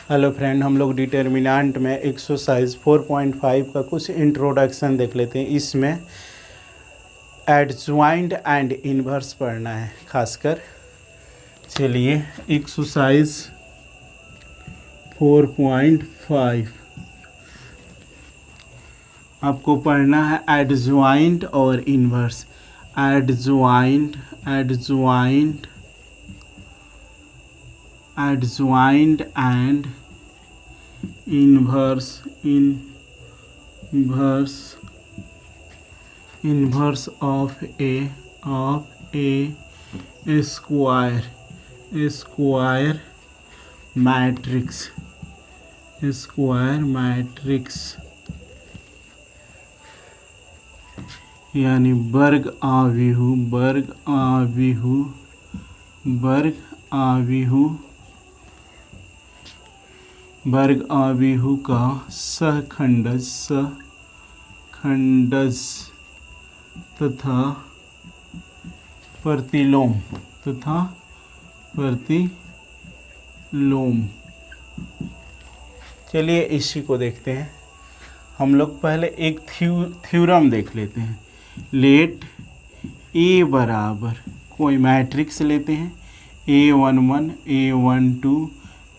Hello friend, हम लोग determinant में एक्सरसाइज 4.5 का कुछ इंट्रोडक्शन देख लेते हैं। इसमें एडज्वाइंट एंड इन्वर्स पढ़ना है खासकर। चलिए, एक्सरसाइज 4.5 आपको पढ़ना है एडज्वाइंट और inverse. Adjoint and inverse of A square matrix यानी वर्ग आव्यूह का सहखंडज तथा प्रतिलोम चलिए इसी को देखते हैं। हम लोग पहले एक थ्योरम देख लेते हैं। लेट ए बराबर कोई मैट्रिक्स लेते हैं, A11 A12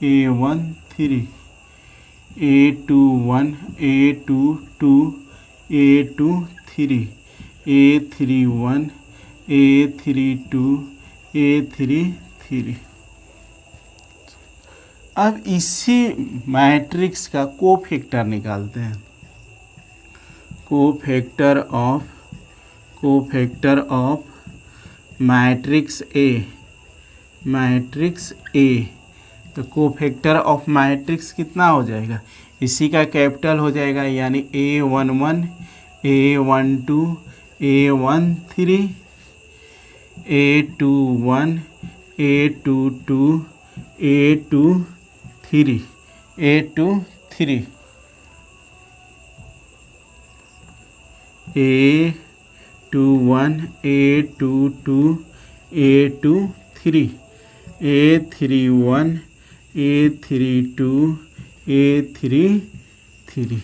A13 A21 A22 A23 A31 A32 A33। अब इसी मैट्रिक्स का कोफैक्टर निकालते हैं। Cofactor of matrix A. तो कोफैक्टर ऑफ मैट्रिक्स कितना हो जाएगा? इसी का कैपिटल हो जाएगा, यानी A11 A12 A13 A21 A22 A23 A23 A21 A22 A23 A31 A32 A33।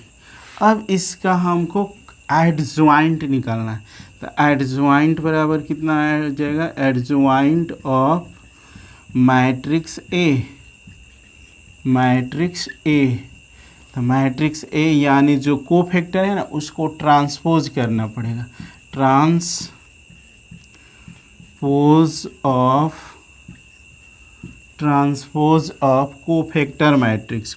अब इसका हमको एडज्वाइंट निकालना है। तो एडज्वाइंट बराबर कितना आ जाएगा? Adjoint of matrix A. तो मैट्रिक्स ए यानी जो कोफैक्टर है ना, उसको ट्रांसपोज करना पड़ेगा। Transpose of cofactor matrix.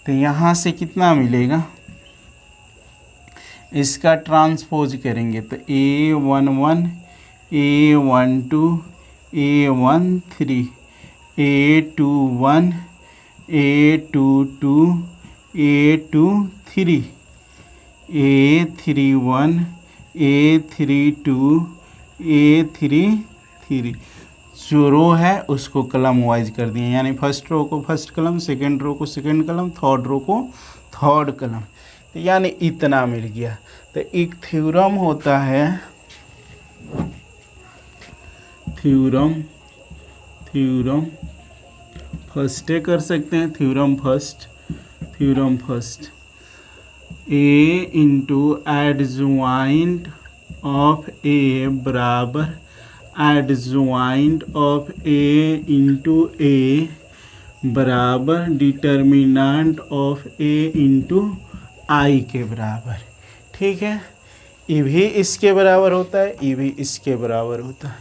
तो यहाँ से कितना मिलेगा? इसका ट्रांसपोज करेंगे तो A11 A12 A13 A21 A22 A23 A31 A32 A33। जो रो है उसको कलम वाइज कर दिए, यानी फर्स्ट रो को फर्स्ट कलम, सेकंड रो को सेकंड कलम, थर्ड रो को थर्ड कलम। तो यानी इतना मिल गया। तो एक थ्योरम होता है, थ्योरम फर्स्ट कर सकते हैं। Theorem first A into adjoint of A बराबर adjoint of A into A बराबर determinant of A into I के बराबर। ठीक है, ये भी इसके बराबर होता है, ये भी इसके बराबर होता है।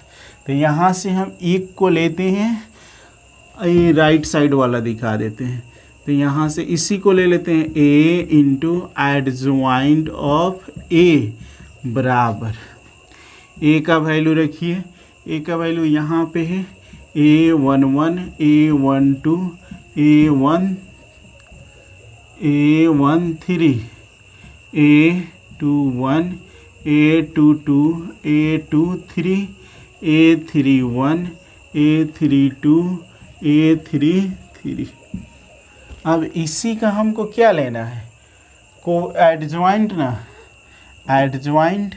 तो यहाँ से हम एक को लेते हैं, ये राइट साइड वाला दिखा देते हैं। तो यहाँ से इसी को ले लेते हैं, A into adjoint of A बराबर, ए का वैल्यू रखिए, ए का वैल्यू यहाँ पे है A11 A12 A13 A21 A22 A23 A31 A32 A33। अब इसी का हमको क्या लेना है? को एडज्वाइंट ना, एडज्वाइंट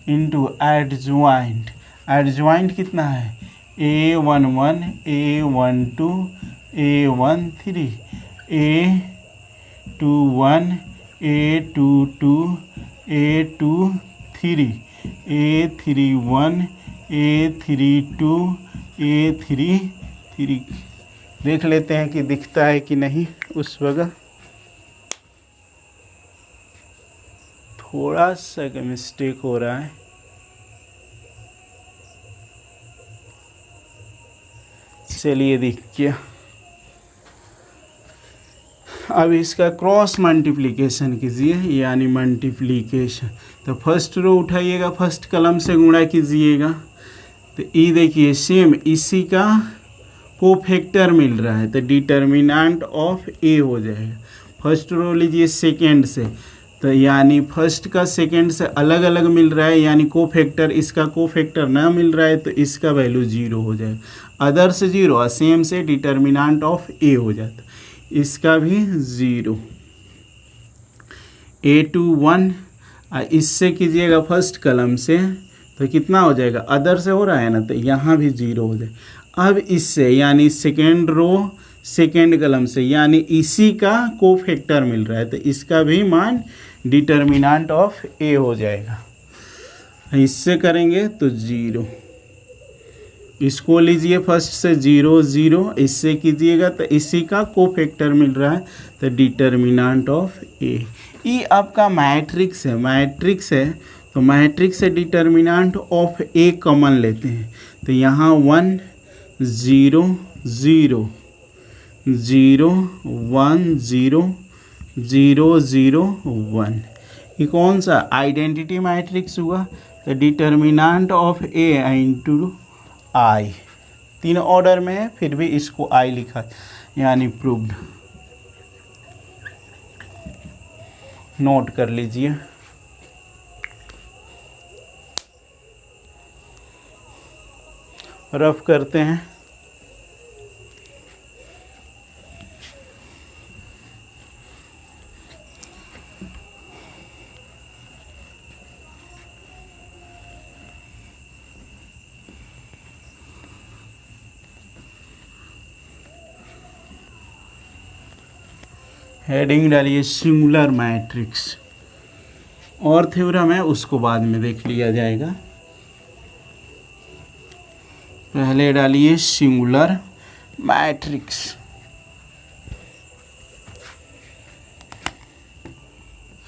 इंटू एडज्वाइंट, एडज्वाइंट कितना है A11 A12 A13 A21 A22 A23 A31 A32 A33। देख लेते हैं कि दिखता है कि नहीं। उस वक्त थोड़ा सा मिस्टेक हो रहा है। चलिए देखिए, अब इसका क्रॉस मल्टीप्लिकेशन कीजिए, यानी मल्टीप्लिकेशन। तो फर्स्ट रो उठाइएगा, फर्स्ट कलम से गुणा कीजिएगा। तो ये देखिए सेम इसी का कोफैक्टर मिल रहा है, तो डिटर्मिनेंट ऑफ ए हो जाएगा। फर्स्ट रो लीजिए सेकेंड से, तो यानी फर्स्ट का सेकेंड से अलग अलग मिल रहा है, यानी कोफैक्टर, इसका कोफैक्टर ना मिल रहा है तो इसका वैल्यू 0 हो जाएगा। अदर से 0, सेम से डिटर्मिनेंट ऑफ ए हो जाता, इसका भी 0। A21 इससे कीजिएगा फर्स्ट कलम से, तो कितना हो जाएगा, अदर से हो रहा है ना, तो यहाँ भी 0 हो जाएगा। अब इससे यानी सेकेंड रो सेकेंड कलम से, यानी इसी का कोफैक्टर मिल रहा है, तो इसका भी मान डिटर्मिनेंट ऑफ ए हो जाएगा। इससे करेंगे तो 0, इसको लीजिए फर्स्ट से 0 0, इससे कीजिएगा तो इसी का कोफैक्टर मिल रहा है, तो डिटर्मिनेंट ऑफ ए। ये आपका मैट्रिक्स है, मैट्रिक्स है, तो मैट्रिक्स से डिटर्मिनेंट ऑफ ए कॉमन लेते हैं, तो यहाँ 1 0 0 0 1 0 0 0 1। ये कौन सा आइडेंटिटी मैट्रिक्स हुआ, तो determinant of A into I, 3 order में है, फिर भी इसको आई लिखा, यानी प्रूव्ड। नोट कर लीजिए। रफ करते हैं। हेडिंग डालिए सिंगुलर मैट्रिक्स, और थ्योरम है उसको बाद में देख लिया जाएगा। पहले डालिए singular matrix.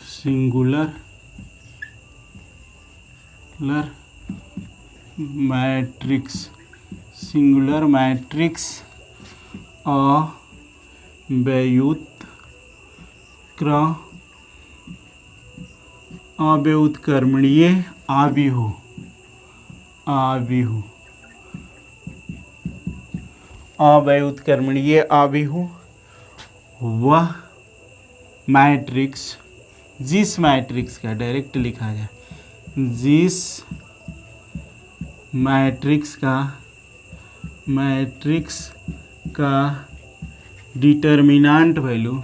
Singular matrix, singular matrix अव्युत्क्रमणीय आव्यूह, अव्युत्क्रमणीय आव्यूह वह मैट्रिक्स, जिस मैट्रिक्स का डायरेक्ट लिखा जाए, जिस मैट्रिक्स का डिटर्मिनेंट वैल्यू,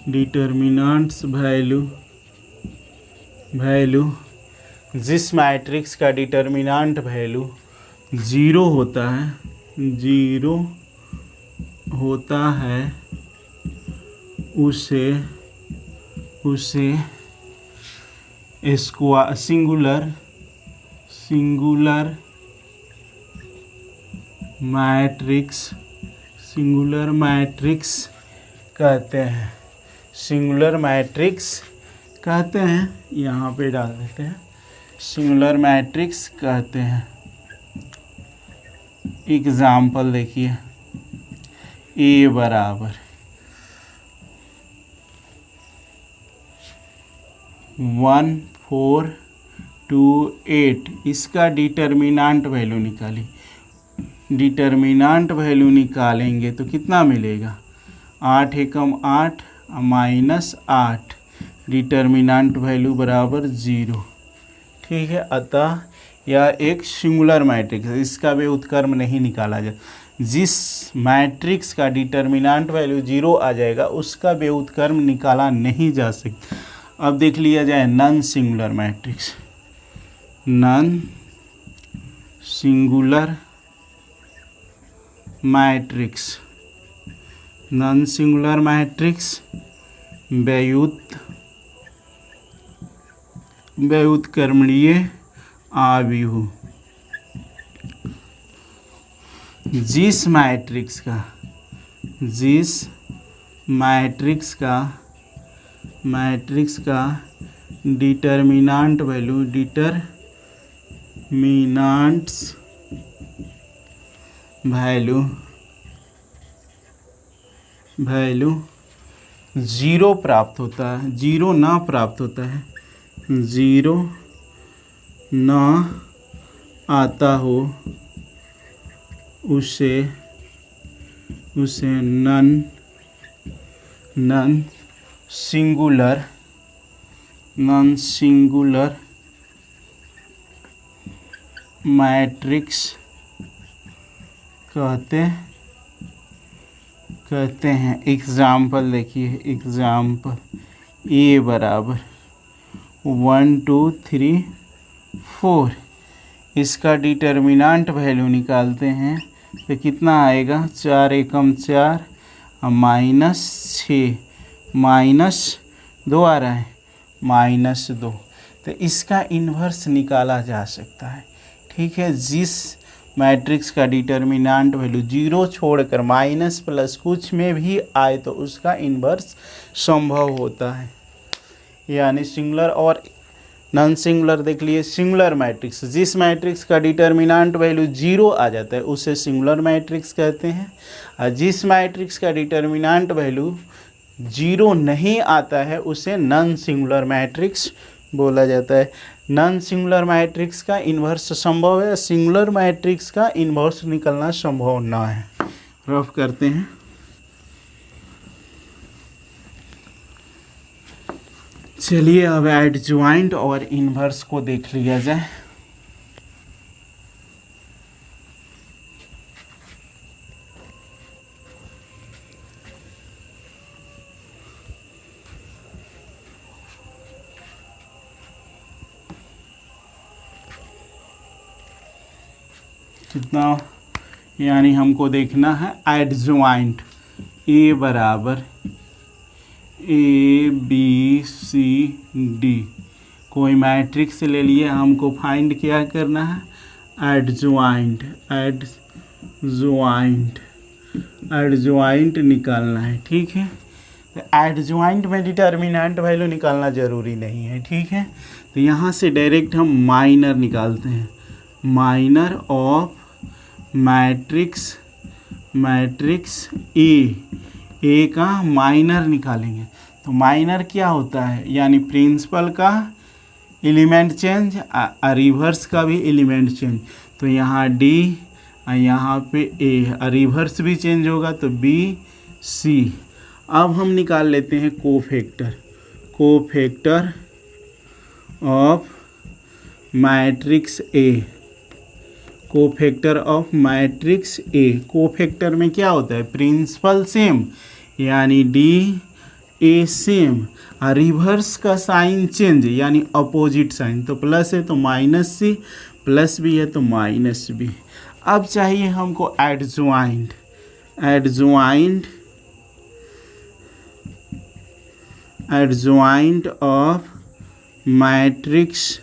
डिटर्मिनेंट्स वैल्यू, जिस मैट्रिक्स का डिटर्मिनेंट वैल्यू 0 होता है, उसे सिंगुलर मैट्रिक्स कहते हैं। सिंगुलर मैट्रिक्स कहते हैं, यहाँ पे डाल देते हैं, सिंगुलर मैट्रिक्स कहते हैं। एग्जाम्पल देखिए, ए बराबर 1 4 2 8, इसका डिटर्मिनेंट वैल्यू निकाली। डिटर्मिनेंट वैल्यू निकालेंगे तो कितना मिलेगा, 8 एकम 8 -8, डिटर्मिनेंट वैल्यू बराबर 0। ठीक है, अतः या एक सिंगुलर मैट्रिक्स है, इसका व्युत्क्रम नहीं निकाला जाए। जिस मैट्रिक्स का डिटर्मिनेंट वैल्यू 0 आ जाएगा उसका व्युत्क्रम निकाला नहीं जा सकता। अब देख लिया जाए non singular matrix. Non singular matrix, non singular matrix व्युत्क्रमणीय आव्यूह। जिस मैट्रिक्स का डिटर्मिनेंट वैल्यू 0 प्राप्त होता है, 0 ना प्राप्त होता है, 0 ना आता हो उसे नॉन सिंगुलर मैट्रिक्स कहते हैं। एग्जाम्पल देखिए, एग्जाम्पल ए बराबर 1 2 3 4, इसका डिटर्मिनेंट वैल्यू निकालते हैं तो कितना आएगा, 4 एकम 4 -6 -2 आ रहा है, -2। तो इसका इन्वर्स निकाला जा सकता है। ठीक है, जिस मैट्रिक्स का डिटर्मिनेंट वैल्यू 0 छोड़कर माइनस प्लस कुछ में भी आए तो उसका इन्वर्स संभव होता है। यानी सिंगुलर और नॉन सिंगुलर देख लिए। सिंगुलर मैट्रिक्स, जिस मैट्रिक्स का डिटर्मिनेंट वैल्यू 0 आ जाता है उसे सिंगुलर मैट्रिक्स कहते हैं, और जिस मैट्रिक्स का डिटर्मिनेंट वैल्यू 0 नहीं आता है उसे नॉन सिंगुलर मैट्रिक्स बोला जाता है। नॉन सिंगुलर मैट्रिक्स का इन्वर्स संभव है, सिंगुलर मैट्रिक्स का इन्वर्स निकलना संभव ना है। रफ करते हैं। चलिए अब एडजॉइंट और इन्वर्स को देख लिया जाए। कितना, यानी हमको देखना है एडजॉइंट ए बराबर ABCD, कोई मैट्रिक्स ले लिए, हमको फाइंड क्या करना है, एडजॉइंट निकालना है। ठीक है, तो एडजॉइंट में डिटर्मिनेंट वैल्यू निकालना ज़रूरी नहीं है। ठीक है, तो यहाँ से डायरेक्ट हम माइनर निकालते हैं, माइनर ऑफ मैट्रिक्स ए का माइनर निकालेंगे। तो माइनर क्या होता है, यानी प्रिंसिपल का एलिमेंट चेंज, रिवर्स का भी एलिमेंट चेंज। तो यहाँ D और यहाँ पे A, रिवर्स भी चेंज होगा तो B C। अब हम निकाल लेते हैं cofactor of matrix A। Cofactor of matrix A, cofactor में क्या होता है, प्रिंसिपल सेम यानी D A सेम, रिवर्स का साइन चेंज यानी अपोजिट साइन, तो प्लस है तो -C, प्लस भी है तो -B। अब चाहिए हमको एडजॉइंट ऑफ मैट्रिक्स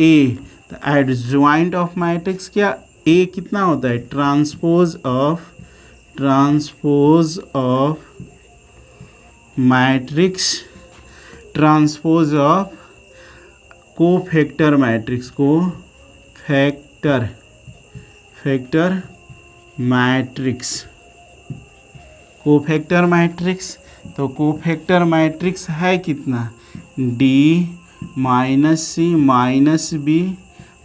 A। तो एडजॉइंट ऑफ मैट्रिक्स क्या, A कितना होता है, transpose of matrix, transpose of cofactor matrix, cofactor matrix. तो कोफैक्टर मैट्रिक्स है कितना, D -C -B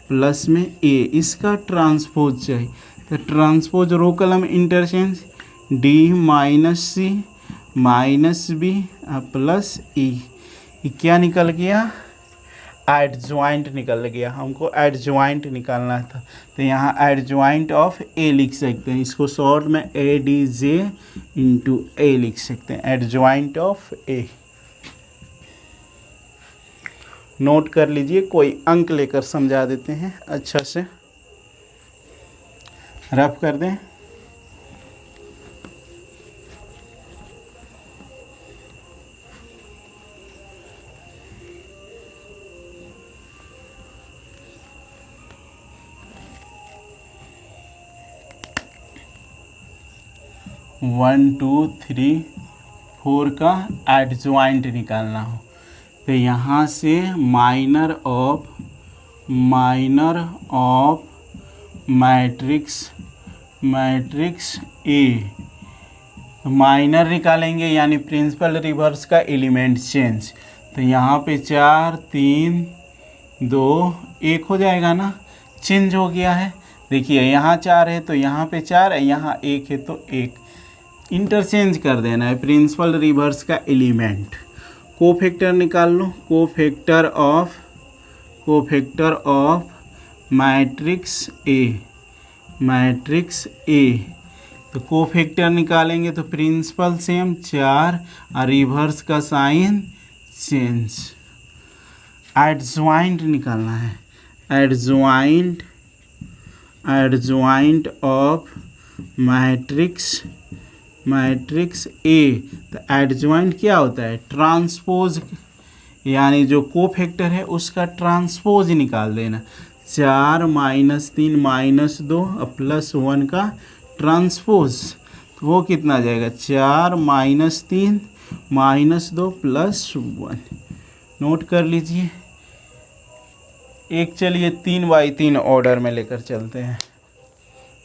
प्लस में A, इसका ट्रांसपोज चाहिए। तो transpose row column interchange, D -C -B plus E, क्या निकल गया, एडजॉइंट निकल गया, हमको एडजॉइंट निकालना था, तो यहाँ एडजॉइंट ऑफ ए लिख सकते हैं, इसको शॉर्ट में ए डी जे इंटू ए लिख सकते हैं, एडजॉइंट ऑफ ए। नोट कर लीजिए, कोई अंक लेकर समझा देते हैं, अच्छा से रफ कर दें। वन टू थ्री फोर का एडजॉइंट निकालना हो तो यहाँ से minor of matrix A, minor निकालेंगे यानी प्रिंसिपल रिवर्स का एलिमेंट चेंज, तो यहाँ पे 4 3 2 1 हो जाएगा ना, चेंज हो गया है। देखिए यहाँ 4 है तो यहाँ पे 4 है, यहाँ 1 है तो 1, इंटरचेंज कर देना है प्रिंसिपल रिवर्स का एलिमेंट। कोफैक्टर निकाल लो, कोफैक्टर ऑफ मैट्रिक्स ए, तो कोफैक्टर निकालेंगे तो प्रिंसिपल सेम 4 और रिवर्स का साइन चेंज। एडजॉइंट निकालना है, एडजॉइंट ऑफ मैट्रिक्स ए, तो एडजॉइंट क्या होता है, ट्रांसपोज, यानी जो कोफैक्टर है उसका ट्रांसपोज निकाल देना। 4 -3 -2 और +1 का ट्रांसपोज, तो वो कितना आ जाएगा, 4 -3 -2 +1। नोट कर लीजिए। एक चलिए 3x3 ऑर्डर में लेकर चलते हैं,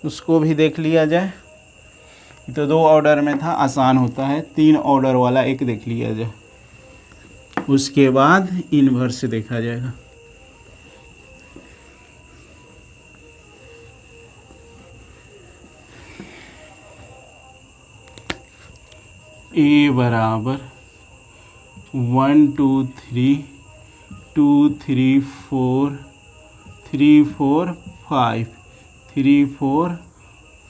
उसको भी देख लिया जाए। तो 2 ऑर्डर में था, आसान होता है, 3 ऑर्डर वाला एक देख लिया जाए, उसके बाद इन्वर्स देखा जाएगा। ए बराबर 1 2 3 2 3 4 3 4 5 3 4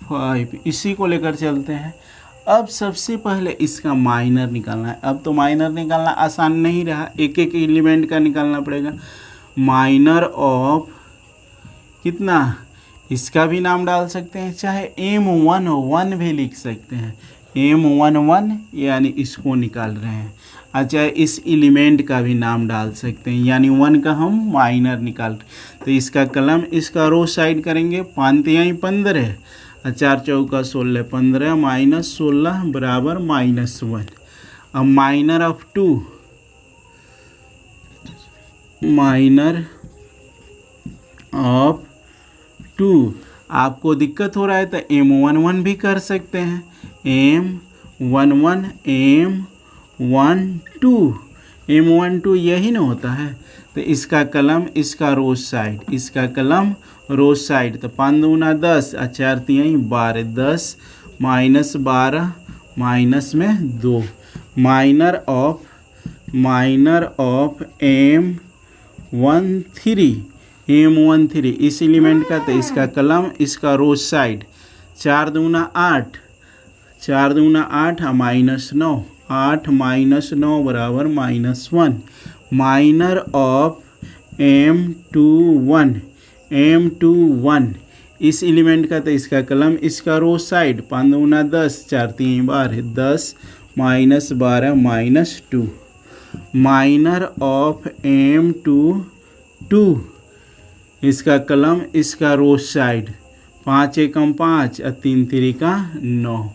5, इसी को लेकर चलते हैं। अब सबसे पहले इसका माइनर निकालना है। अब तो माइनर निकालना आसान नहीं रहा, एक एक एलिमेंट का निकालना पड़ेगा। माइनर ऑफ कितना, इसका भी नाम डाल सकते हैं, चाहे M11 भी लिख सकते हैं, M11 यानी इसको निकाल रहे हैं। अच्छा, इस एलिमेंट का भी नाम डाल सकते हैं, यानी 1 का हम माइनर निकाल रहे। तो इसका कलम, इसका रो साइड करेंगे, 5 3 15 और 4 चौका 16, 15 -16 बराबर -1। अब माइनर ऑफ 2, माइनर ऑफ 2, आपको दिक्कत हो रहा है तो M11 भी कर सकते हैं, M11 M12 यही ना होता है। तो इसका कलम, इसका रोज साइड, इसका कलम रोज साइड, तो 5 दूना 10 और 4 3 12, 10 -12 माइनस में 2। माइनर ऑफ M13 इस एलिमेंट का, तो इसका कलम, इसका रोज साइड, 4 दूना 8 4 दूना 8 और -9, 8 -9 बराबर -1। माइनर ऑफ M21 इस एलिमेंट का, तो इसका कलम, इसका रो साइड, 5 दूना 10 4 3 12, 10 -12 -2। माइनर ऑफ M22 इसका कलम, इसका रो साइड, 5 एकम 5 और 3 3 9,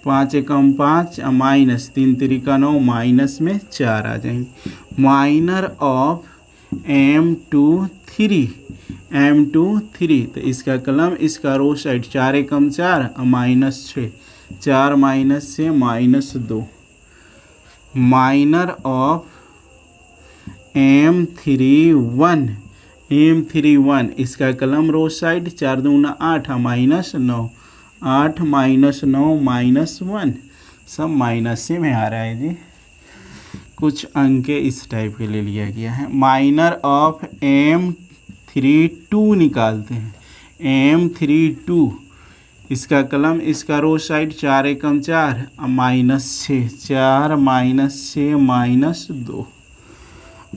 5 एकम 5 और माइनस 3 3 9, माइनस में 4 आ जाएंगे। माइनर ऑफ M23 तो इसका कलम, इसका रो साइड, 4 एकम 4 और -6, 4 -6 -2। माइनर ऑफ M31 इसका कलम, रो साइड, 4 दूना 8 और -9, 8 -9 -1, सब माइनस से में आ रहा है जी। कुछ अंक इस टाइप के ले लिया गया है। माइनर ऑफ M32 निकालते हैं। M32 इसका कलम, इसका रो side 4 Ekam 4 -6, 4 -6 -2।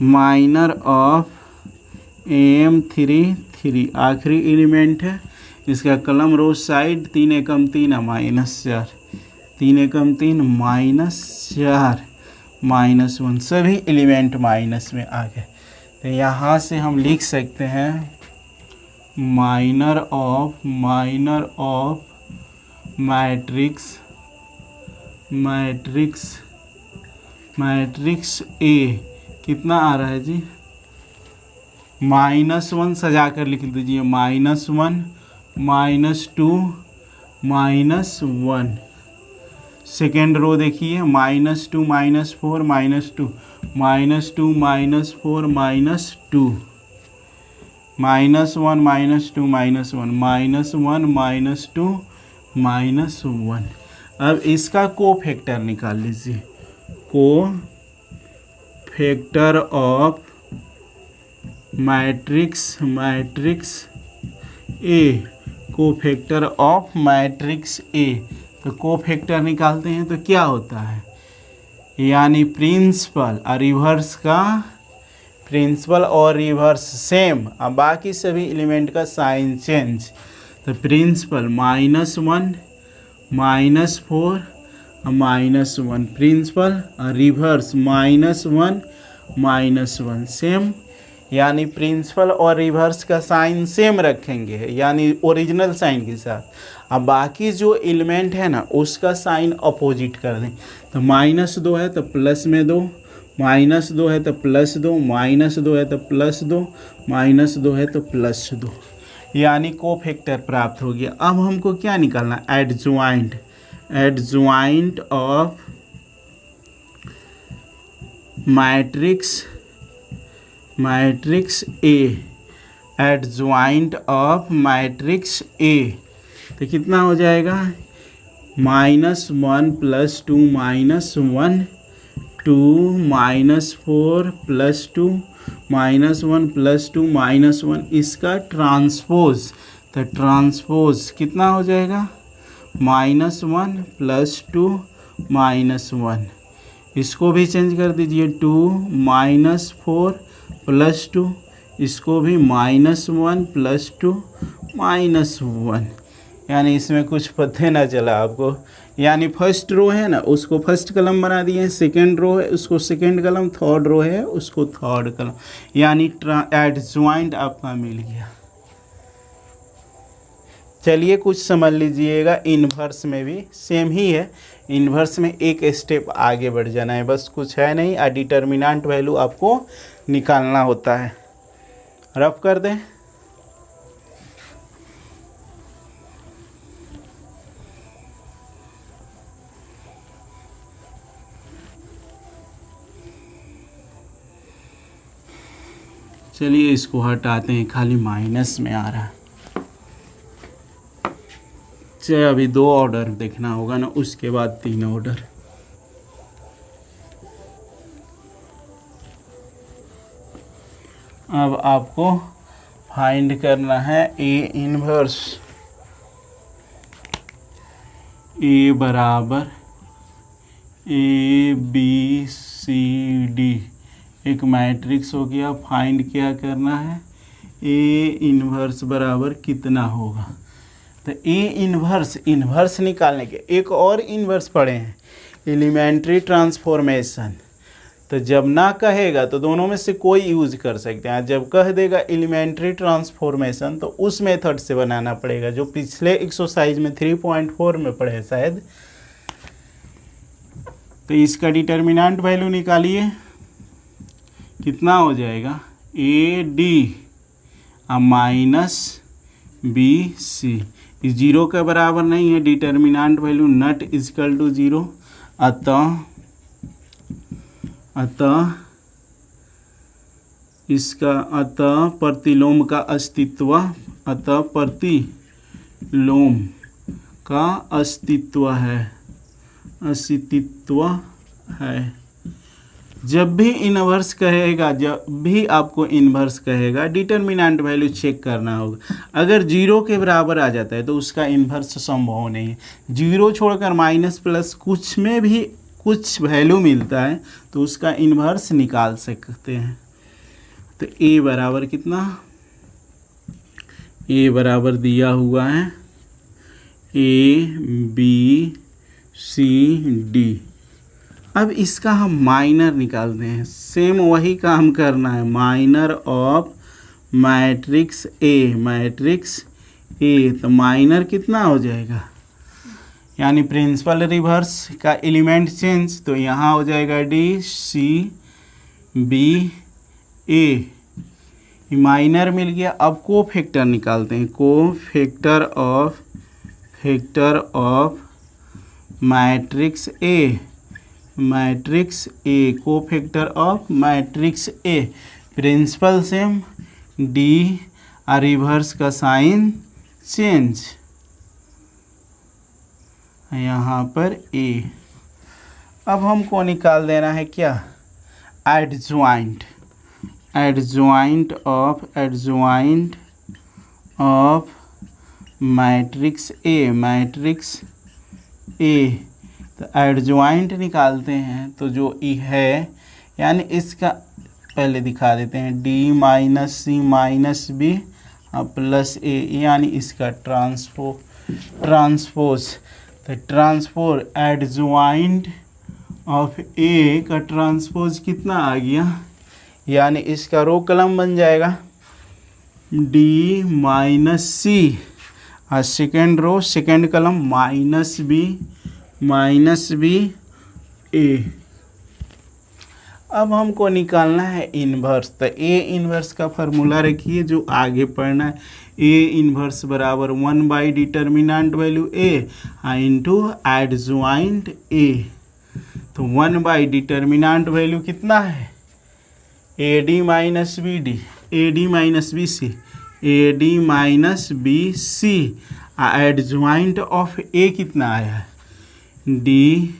Minor of M33 आखिरी एलिमेंट है, इसका कलम रो साइड 3 एकम 3 -4, 3 एकम 3 -4 -1, सभी एलिमेंट माइनस में आ गए। तो यहाँ से हम लिख सकते हैं माइनर ऑफ मैट्रिक्स ए कितना आ रहा है जी? -1 सजा कर लिख दीजिए, -1 -2 -1। सेकेंड रो देखिए, -2 -4 -2 -2 -2 -4 -2 -1 -2 -1 -1 -2 -1। अब इसका कोफैक्टर निकाल लीजिए। Cofactor of matrix A, cofactor of matrix A. तो कोफैक्टर निकालते हैं तो क्या होता है, यानी प्रिंसिपल और रिवर्स का, प्रिंसिपल और रिवर्स सेम, अब बाकी सभी एलिमेंट का साइन चेंज। तो प्रिंसिपल -1 -4 -1, प्रिंसिपल और रिवर्स -1 -1 सेम, यानी प्रिंसिपल और रिवर्स का साइन सेम रखेंगे, यानी ओरिजिनल साइन के साथ। अब बाकी जो एलिमेंट है ना उसका साइन अपोजिट कर दें। तो -2 है तो प्लस में 2, -2 है तो +2, -2 है तो +2, -2 है तो +2, यानी कोफैक्टर प्राप्त हो गया। अब हमको क्या निकालना, adjoint of matrix A, adjoint of matrix A. तो कितना हो जाएगा, -1 + 2 -1 2 -4 + 2 -1 + 2 -1, इसका ट्रांसपोज। तो ट्रांसपोज कितना हो जाएगा, -1 + 2 -1, इसको भी चेंज कर दीजिए, 2 -4 + 2, इसको भी -1 + 2 -1, यानी इसमें कुछ पता ना चला आपको। यानी फर्स्ट रो है ना उसको फर्स्ट कलम बना दिए, सेकंड रो है उसको सेकंड कलम, थर्ड रो है उसको थर्ड कलम, यानी एडज्वाइंट आपका मिल गया। चलिए कुछ समझ लीजिएगा, इन्वर्स में भी सेम ही है। इन्वर्स में एक स्टेप आगे बढ़ जाना है, बस कुछ है नहीं। डिटर्मिनेंट वैल्यू आपको निकालना होता है। रफ कर दें, चलिए इसको हटाते हैं, खाली माइनस में आ रहा है। चलिए अभी 2 ऑर्डर देखना होगा ना, उसके बाद 3 ऑर्डर। अब आपको फाइंड करना है ए इनवर्स। ए बराबर ABCD एक मैट्रिक्स हो गया। फाइंड क्या करना है, ए इनवर्स बराबर कितना होगा। तो ए इनवर्स निकालने के एक और इनवर्स पढ़े हैं, एलिमेंट्री ट्रांसफॉर्मेशन। तो जब ना कहेगा तो दोनों में से कोई यूज कर सकते हैं, जब कह देगा एलिमेंट्री ट्रांसफॉर्मेशन तो उस मेथड से बनाना पड़ेगा, जो पिछले एक्सरसाइज में 3.4 में पढ़े शायद। तो इसका डिटर्मिनेंट वैल्यू निकालिए, कितना हो जाएगा, AD -BC, इस 0 के बराबर नहीं है, determinant value not equal to 0। अतः इसका प्रतिलोम का अस्तित्व, प्रतिलोम का अस्तित्व है। जब भी इनवर्स कहेगा, जब भी आपको इनवर्स कहेगा, डिटर्मिनेंट वैल्यू चेक करना होगा। अगर जीरो के बराबर आ जाता है तो उसका इनवर्स संभव नहीं है। जीरो छोड़कर माइनस प्लस कुछ में भी कुछ वैल्यू मिलता है तो उसका इनवर्स निकाल सकते हैं। तो ए बराबर कितना, ए बराबर दिया हुआ है ए बी सी डी। अब इसका हम माइनर निकालते हैं। सेम वही काम करना है, minor of matrix A, matrix A. तो माइनर कितना हो जाएगा, यानी प्रिंसिपल रिवर्स का एलिमेंट चेंज, तो यहाँ हो जाएगा D C B A, minor मिल गया। अब को फैक्टर निकालते हैं, cofactor of matrix A, matrix A, cofactor of matrix A. Principal same, D reverse का साइन चेंज, यहाँ पर ए। अब हमको निकाल देना है क्या, adjoint, adjoint of matrix A, matrix A. तो एडज्वाइंट निकालते हैं तो जो ई है, यानी इसका पहले दिखा देते हैं, डी माइनस सी माइनस बी प्लस ए, यानी इसका ट्रांसपोज। तो ट्रांसपोज एडज्वाइंट ऑफ ए का ट्रांसपोज कितना आ गया, यानी इसका रो कलम बन जाएगा डी माइनस सी, और सेकेंड रो सेकेंड कलम माइनस बी ए। अब हमको निकालना है इन्वर्स। तो ए इन्वर्स का फार्मूला रखिए जो आगे पढ़ना है, ए इन्वर्स बराबर 1 determinant value A into adjoint A. तो 1 डिटर्मिनेंट वैल्यू कितना है, A D minus B D, A D minus B C, A D minus B C. Adjoint of A कितना आया है, D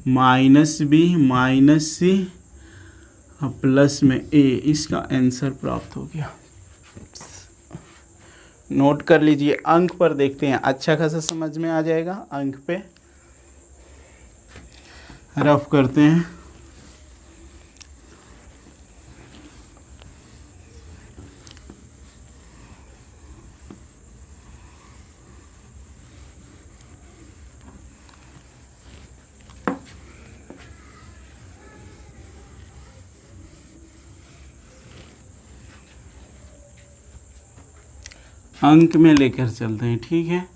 minus B minus C plus में A. इसका answer प्राप्त हो गया। नोट कर लीजिए, अंक पर देखते हैं, अच्छा खासा समझ में आ जाएगा। अंक पे रफ करते हैं। अंक में लेकर चलते हैं, ठीक है।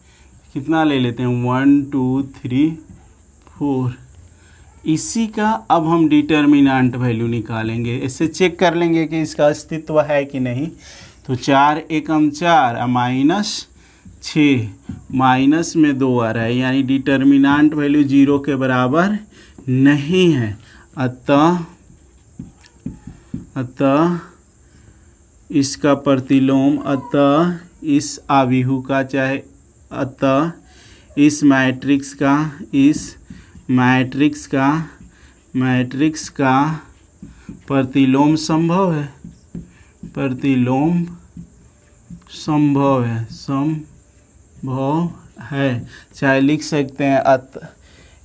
कितना ले लेते हैं, 1 2 3 4। इसी का अब हम डिटर्मिनेंट वैल्यू निकालेंगे, इससे चेक कर लेंगे कि इसका अस्तित्व है कि नहीं। तो 4 एकम 4 माइनस 6, माइनस में 2 आ रहा है, यानी डिटर्मिनेंट वैल्यू 0 के बराबर नहीं है। अतः इसका प्रतिलोम, अतः इस आव्यूह का, चाहे अतः इस मैट्रिक्स का प्रतिलोम संभव है, प्रतिलोम संभव है। चाहे लिख सकते हैं अतः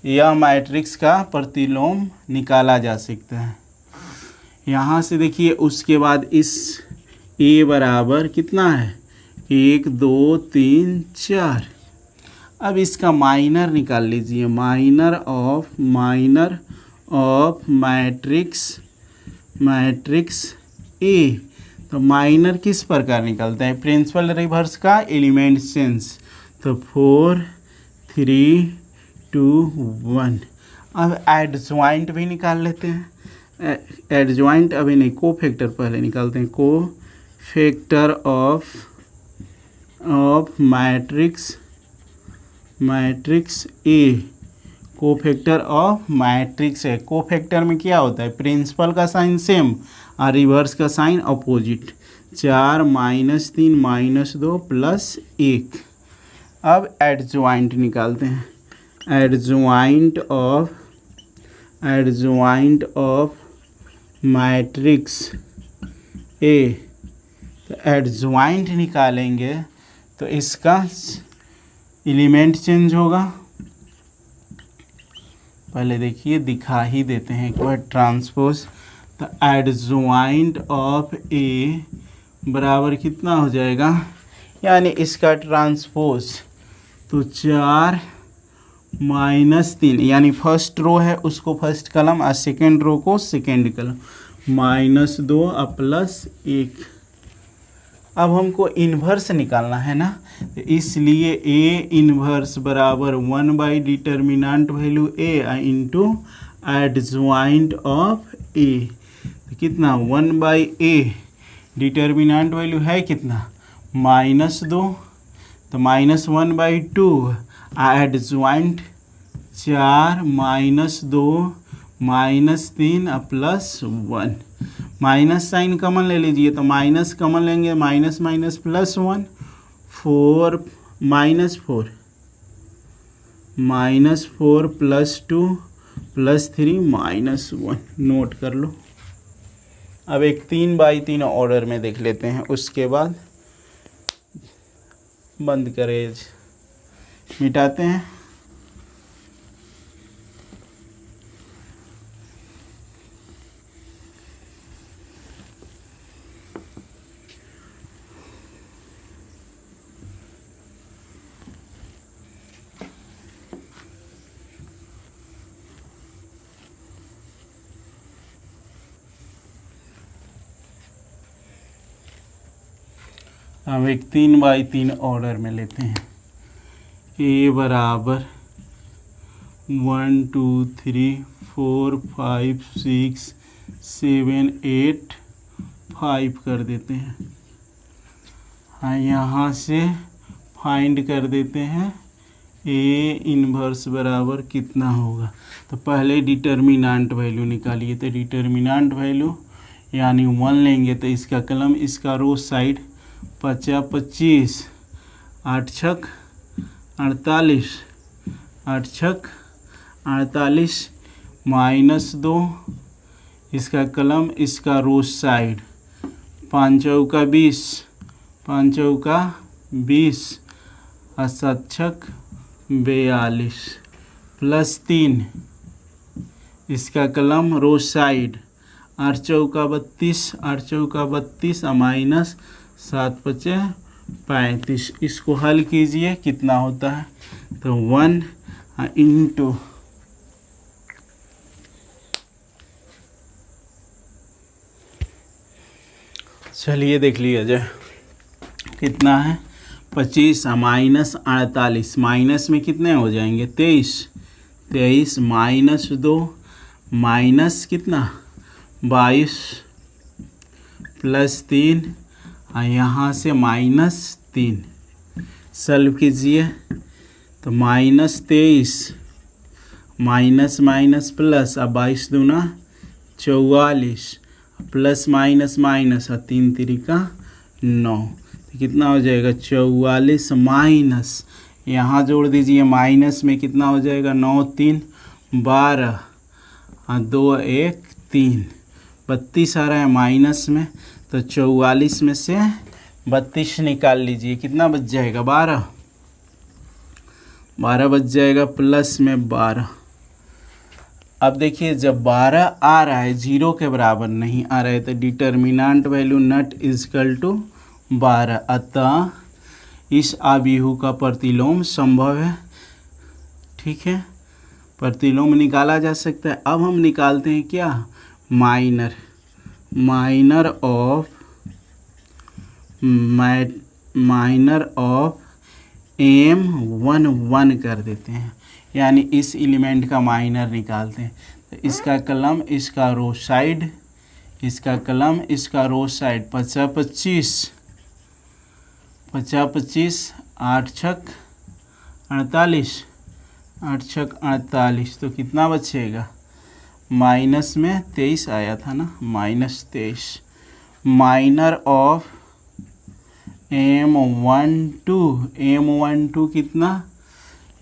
यह मैट्रिक्स का प्रतिलोम निकाला जा सकता है। यहाँ से देखिए, उसके बाद इस ए बराबर कितना है, 1 2 3 4। अब इसका माइनर निकाल लीजिए, माइनर ऑफ मैट्रिक्स ए। तो माइनर किस प्रकार निकलता है, प्रिंसिपल रिवर्स का एलिमेंट चेंज। तो 4 3 2 1। अब एडज्वाइंट भी निकाल लेते हैं। एडज्वाइंट अभी नहीं, को फैक्टर पहले निकालते हैं। Cofactor of matrix A, cofactor of matrix A. को फैक्टर में क्या होता है, प्रिंसिपल का साइन सेम और रिवर्स का sign opposite. 4 minus 3 minus 2 plus 1। अब एडज्वाइंट निकालते हैं, एडज्वाइंट ऑफ मैट्रिक्स ए, तो एडजॉइंट निकालेंगे तो इसका एलिमेंट चेंज होगा। पहले देखिए दिखा ही देते हैं एक बार ट्रांसपोज। तो एडजॉइंट ऑफ ए बराबर कितना हो जाएगा, यानी इसका ट्रांसपोज तो 4 - 3, यानी फर्स्ट रो है उसको फर्स्ट कलम और सेकेंड रो को सेकेंड कलम, -2 और +1। अब हमको इन्वर्स निकालना है ना, तो इसलिए ए इन्वर्स बराबर 1 determinant value A into adjoint of A. तो कितना 1/a, डिटर्मिनेंट वैल्यू है कितना -2, तो -1/2 एडजॉइंट 4 -2 -3 +1, माइनस साइन कॉमन ले लीजिए, तो माइनस कॉमन लेंगे, माइनस माइनस +1, 4 -4 -4 +2 +3 -1, नोट कर लो। अब एक 3/3 ऑर्डर में देख लेते हैं, उसके बाद बंद करें, मिटाते हैं। हम एक 3/3 ऑर्डर में लेते हैं। ए बराबर 1 2 3 4 5 6 7 8 5 कर देते हैं। हाँ, यहाँ से फाइंड कर देते हैं ए इन्वर्स बराबर कितना होगा। तो पहले डिटर्मिनेंट वैल्यू निकालिए, तो डिटर्मिनेंट वैल्यू यानी 1 लेंगे, तो इसका कलम इसका रो साइड 50 25 8 छक 48 8 छक 48 -2, इसका कलम इसका रो साइड 5 चौका 20 5 चौका 20 और 7 छक 42 +3, इसका कलम रो साइड 8 चौका 32 8 चौका 32 और -7 × 5 = 35। इसको हल कीजिए, कितना होता है, तो 1 इंटू चलिए देख लिया जाए कितना है, 25 और -48, माइनस में कितने हो जाएंगे 23 -2 माइनस कितना 22 +3 और यहाँ से -3, सॉल्व कीजिए तो -23 माइनस माइनस प्लस, अब 22 दूना 44 प्लस माइनस माइनस और 3 तिरिका 9, तो कितना हो जाएगा 44 माइनस, यहाँ जोड़ दीजिए माइनस में कितना हो जाएगा 9 3 12 और 2 1 3, 32 आ रहा है माइनस में, तो 44 में से 32 निकाल लीजिए, कितना बच जाएगा 12 बच जाएगा, प्लस में 12। अब देखिए जब 12 आ रहा है 0 के बराबर नहीं आ रहा है, तो determinant value not equal to 12, अतः इस आव्यूह का प्रतिलोम संभव है। ठीक है, प्रतिलोम निकाला जा सकता है। अब हम निकालते हैं क्या, माइनर ऑफ M11 कर देते हैं, यानी इस एलिमेंट का माइनर निकालते हैं। तो इसका कलम इसका रो साइड, इसका कलम इसका रो साइड 50 25 8 छक 48 8 छक 48, तो कितना बचेगा, माइनस में 23 आया था ना, -23। माइनर ऑफ M12 कितना,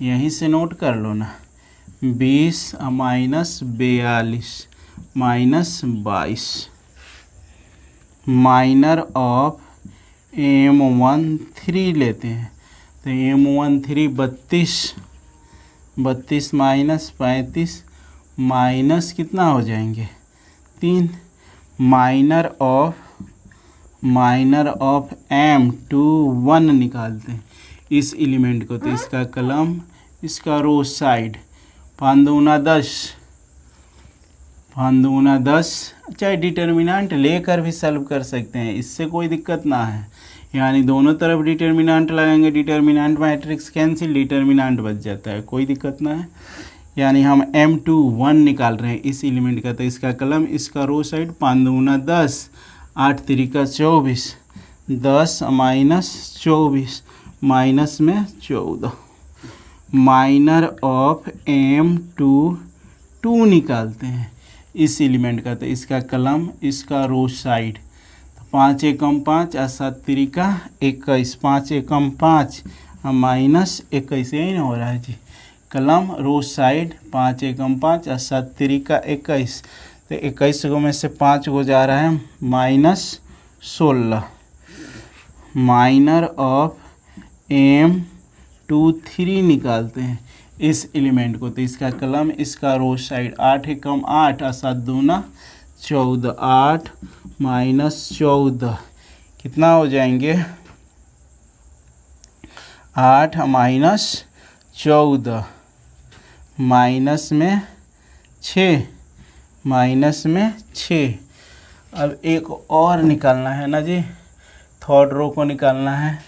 यहीं से नोट कर लो ना, 20 - 42 -22। माइनर ऑफ M13 लेते हैं तो M13 32 माइनस 35 माइनस कितना हो जाएंगे 3। माइनर ऑफ M21 निकालते हैं इस एलिमेंट को, तो इसका कलम, इसका रो साइड, 5 दूना 10, चाहे डिटर्मिनेंट लेकर भी सॉल्व कर सकते हैं, इससे कोई दिक्कत ना है। यानी दोनों तरफ डिटर्मिनेंट लगाएंगे, डिटर्मिनेंट मैट्रिक्स कैंसिल, डिटर्मिनेंट बच जाता है, कोई दिक्कत ना है। यानी हम M21 निकाल रहे हैं इस एलिमेंट का, तो इसका कलम, इसका रो साइड, 5 दूना 10, 8 तिरिका 24, 10 माइनस 24 माइनस में 14। माइनर ऑफ M22 निकालते हैं इस एलिमेंट का, तो इसका कलम, इसका रो साइड, 5 एकम 5 और 7 तिरिका 21, 5 एकम 5 माइनस 21, यही ना हो रहा है जी। कलम रो साइड 5 एकम 5 और 7 तिरिका 21, तो 21 को में से 5 को जा रहा है -16। माइनर ऑफ M23 निकालते हैं इस एलिमेंट को, तो इसका कलम, इसका रो साइड, 8 एकम 8 और 7 दूना 14, 8 माइनस 14 कितना हो जाएंगे 8 माइनस 14 माइनस में 6, अब एक और निकालना है ना जी, थर्ड रो को निकालना है।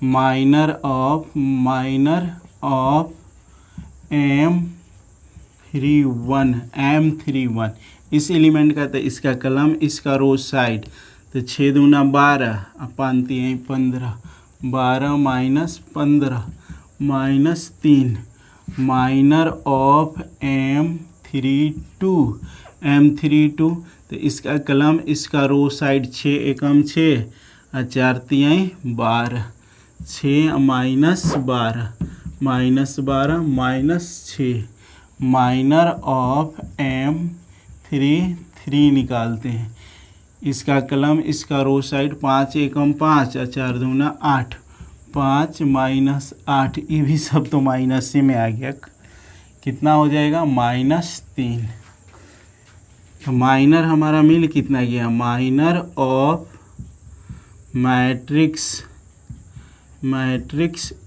माइनर ऑफ M31 इस एलिमेंट का, तो इसका कलम, इसका रो साइड, तो 6 दूना 12 और 5 3 15, 12 minus 15 minus 3। Minor of M32 तो इसका कलम, इसका रो साइड, 6 एकम 6 और 4 3 12, 6 minus 12 minus 12 minus 6। Minor of M33 निकालते हैं, इसका कलम, इसका रो साइड, 5 एकम 5 और 4 दूना 8, 5 माइनस 8, ये भी सब तो माइनस से में आ गया, कितना हो जाएगा -3। तो माइनर हमारा मिल कितना गया, माइनर ऑफ मैट्रिक्स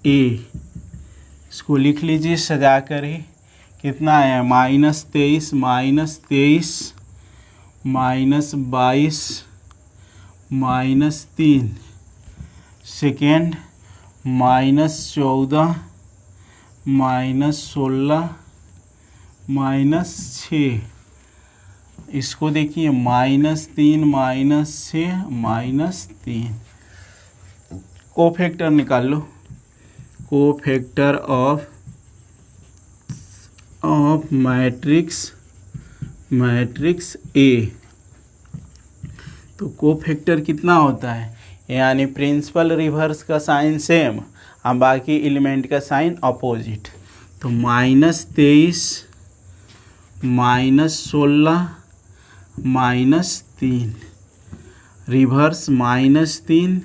A, इसको लिख लीजिए सजा कर ही, कितना आया -23 -22 -3। सेकेंड -14 -16 -6, इसको देखिए -3 -6 -3। कोफैक्टर निकाल लो, कोफैक्टर ऑफ मैट्रिक्स A, तो कोफैक्टर कितना होता है, यानी प्रिंसिपल रिवर्स का साइन सेम और बाकी एलिमेंट का साइन अपोजिट, तो -23 -16 -3, रिवर्स -3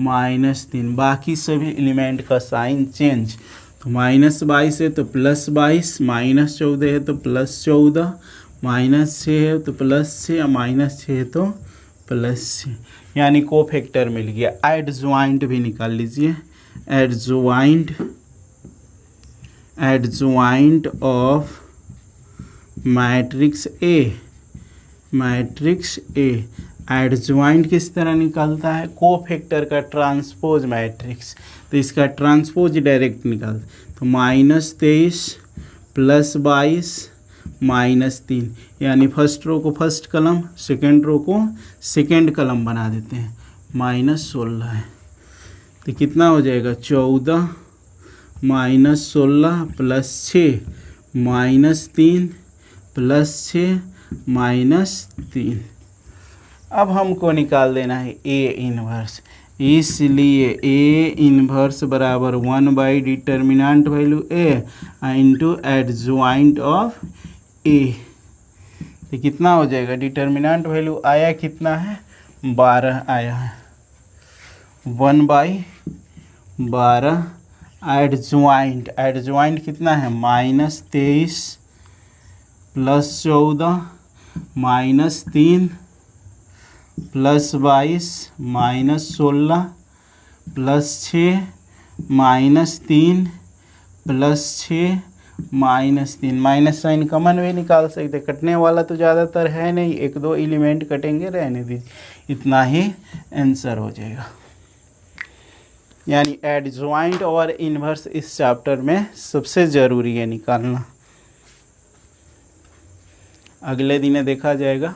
-3, बाकी सभी एलिमेंट का साइन चेंज, तो -22 है तो +22, -14 है तो +14, -6 है तो +6 और -6 है तो +6, यानी कोफैक्टर मिल गया। एडजॉइंट भी निकाल लीजिए, adjoint of matrix A, adjoint किस तरह निकलता है, कोफैक्टर का ट्रांसपोज मैट्रिक्स, तो इसका ट्रांसपोज डायरेक्ट निकालते, तो -23 +22 -3, यानी फर्स्ट रो को फर्स्ट कलम, सेकेंड रो को सेकेंड कलम बना देते हैं, -16 है, तो कितना हो जाएगा 14 -16 +6 -3 +6 -3। अब हमको निकाल देना है A इन्वर्स, इसलिए A इन्वर्स बराबर 1 determinant value A into adjoint of A, तो कितना हो जाएगा, डिटर्मिनेंट वैल्यू आया कितना है, 12 आया है। 1/12 एडज्वाइंट कितना है, -23 + 14 -3 + 22 -16 + 6 -3 + 6 -3, माइनस साइन कमन भी निकाल सकते, कटने वाला तो ज़्यादातर है नहीं, 1-2 एलिमेंट कटेंगे, रहने दीजिए, इतना ही आंसर हो जाएगा। यानी एडज्वाइंट और इन्वर्स इस चैप्टर में सबसे ज़रूरी है निकालना। अगले दिन देखा जाएगा।